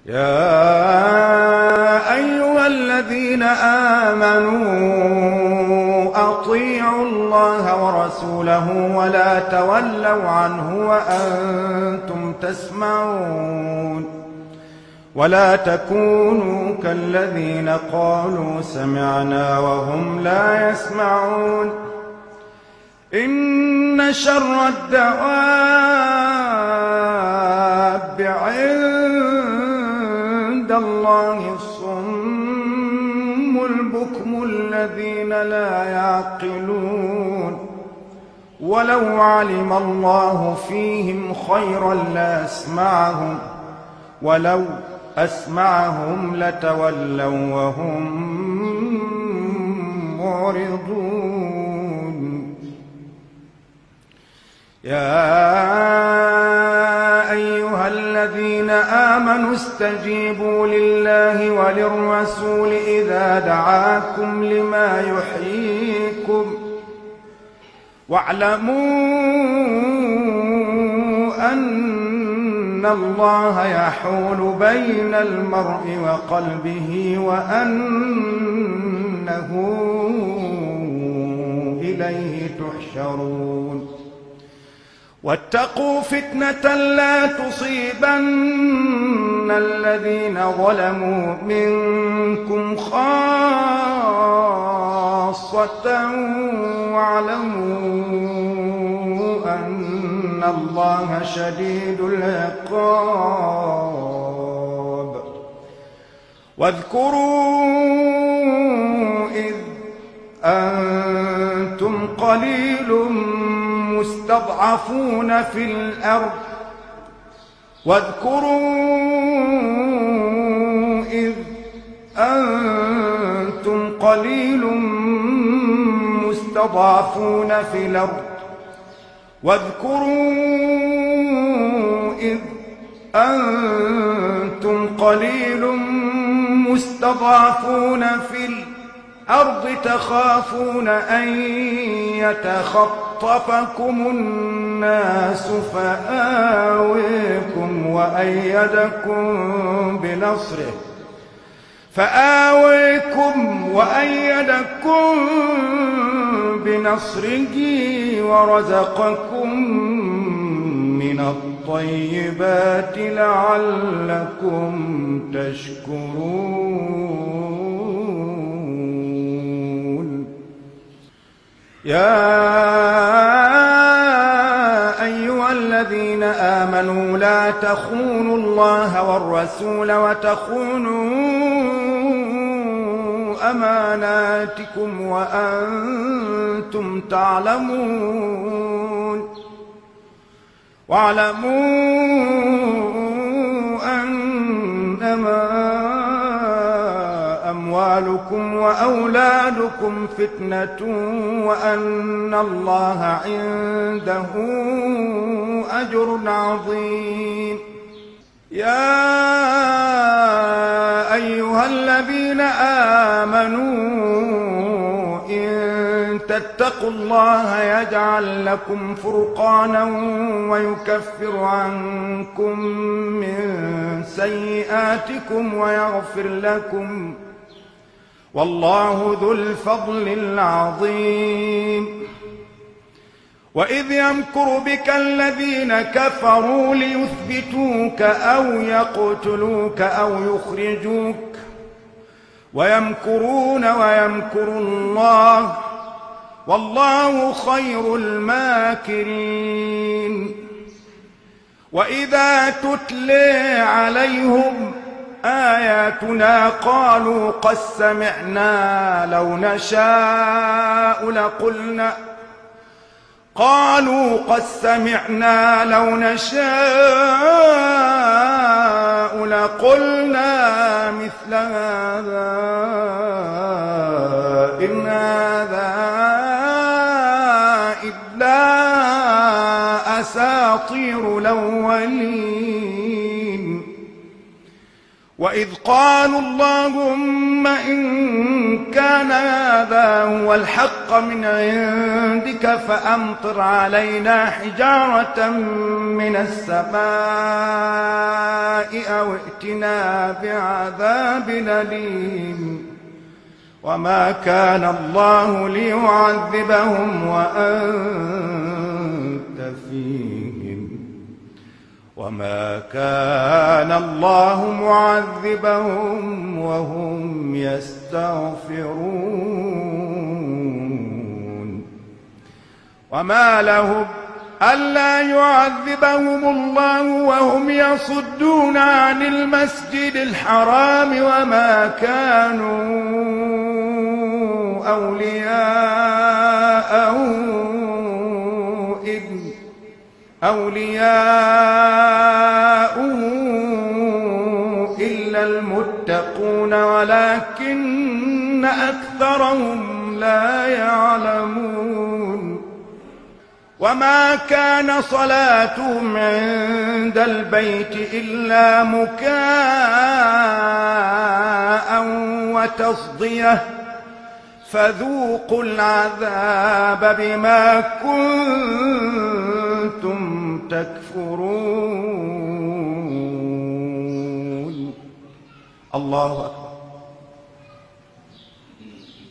يا أيها الذين آمنوا أطيعوا الله ورسوله ولا تولوا عنه وأنتم تسمعون ولا تكونوا كالذين قالوا سمعنا وهم لا يسمعون إن شر الدواب عند الله الصم البكم الذين لا يعقلون ولو علم الله فيهم خيرا لأسمعهم ولو أسمعهم لتولوا وهم معرضون يا أيها الذين آمنوا استجيبوا لله وللرسول إذا دعاكم لما يحييكم واعلموا أن الله يحول بين المرء وقلبه وأنه إليه تحشرون واتقوا فتنة لا تصيبن الذين ظلموا منكم خاصة واعلموا أن الله شديد العقاب واذكروا إذ أنتم قليل مستضعفون في الأرض واذكروا إذ أنتم قليل مستضعفون في الأرض تخافون أن يتخطفكم الناس فآويكم وأيدكم بنصره ورزقكم من الطيبات لعلكم تشكرون يا أيها الذين آمنوا لا تخونوا الله والرسول وتخونوا أماناتكم وأنتم تعلمون واعلموا أنما أموالكم وأولادكم فتنة وأن الله عنده أجر عظيم يا أيها الذين آمنوا إن تتقوا الله يجعل لكم فرقانا ويكفر عنكم من سيئاتكم ويغفر لكم والله ذو الفضل العظيم وإذ يمكر بك الذين كفروا ليثبتوك أو يقتلوك أو يخرجوك ويمكرون ويمكر الله والله خير الماكرين وإذا تتلى عليهم آياتنا قالوا قد سمعنا لو نشاء لقلنا مثل هذا إن هذا إلا أساطير الأولين وإذ قالوا اللهم إن كان هذا هو الحق من عندك فأمطر علينا حجارة من السماء أو ائتنا بعذاب أليم وما كان الله ليعذبهم وأنت فيهم وما كان الله معذبهم وهم يستغفرون وما لهم ألا يعذبهم الله وهم يصدون عن المسجد الحرام وما كانوا أولياءه إلا المتقون ولكن أكثرهم لا يعلمون وما كان صلاتهم عند البيت إلا مكاء وتصدية فذوقوا العذاب بما كنتم تكفرون. الله أكبر.